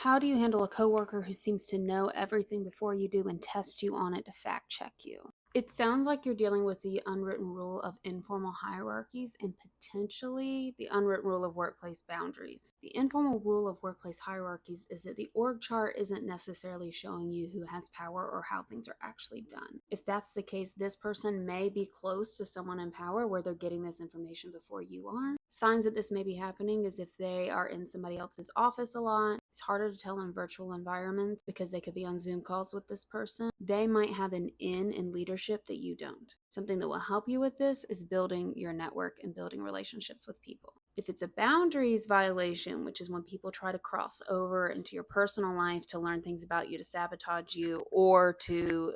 How do you handle a coworker who seems to know everything before you do and test you on it to fact check you? It sounds like you're dealing with the unwritten rule of informal hierarchies and potentially the unwritten rule of workplace boundaries. The informal rule of workplace hierarchies is that the org chart isn't necessarily showing you who has power or how things are actually done. If that's the case, this person may be close to someone in power where they're getting this information before you are. Signs that this may be happening is if they are in somebody else's office a lot. It's harder to tell in virtual environments because they could be on Zoom calls with this person. They might have an in leadership that you don't. Something that will help you with this is building your network and building relationships with people. If it's a boundaries violation, which is when people try to cross over into your personal life to learn things about you, to sabotage you, or to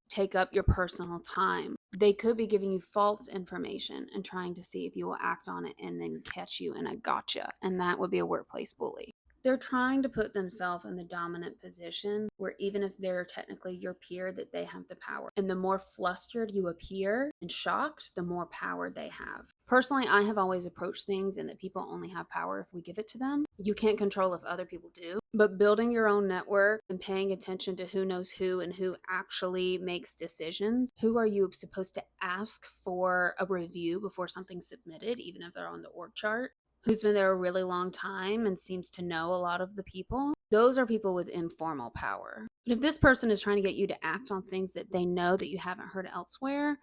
take up your personal time, they could be giving you false information and trying to see if you will act on it and then catch you in a gotcha. And that would be a workplace bully. They're trying to put themselves in the dominant position where even if they're technically your peer, that they have the power. And the more flustered you appear and shocked, the more power they have. Personally, I have always approached things and that people only have power if we give it to them. You can't control if other people do, but building your own network and paying attention to who knows who and who actually makes decisions. Who are you supposed to ask for a review before something's submitted, even if they're on the org chart? Who's been there a really long time and seems to know a lot of the people. Those are people with informal power. But if this person is trying to get you to act on things that they know that you haven't heard elsewhere,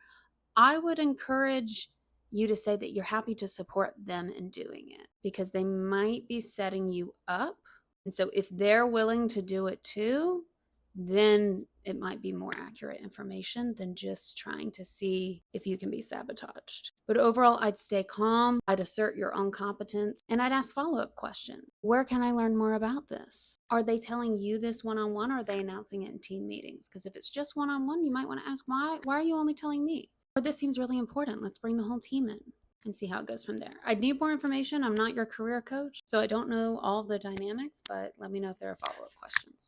I would encourage you to say that you're happy to support them in doing it because they might be setting you up. And so if they're willing to do it too, then it might be more accurate information than just trying to see if you can be sabotaged. But overall, I'd stay calm, I'd assert your own competence, and I'd ask follow-up questions. Where can I learn more about this? Are they telling you this one-on-one, or are they announcing it in team meetings? Because if it's just one-on-one, you might want to ask, why are you only telling me? Or this seems really important. Let's bring the whole team in and see how it goes from there. I'd need more information. I'm not your career coach, so I don't know all of the dynamics, but let me know if there are follow-up questions.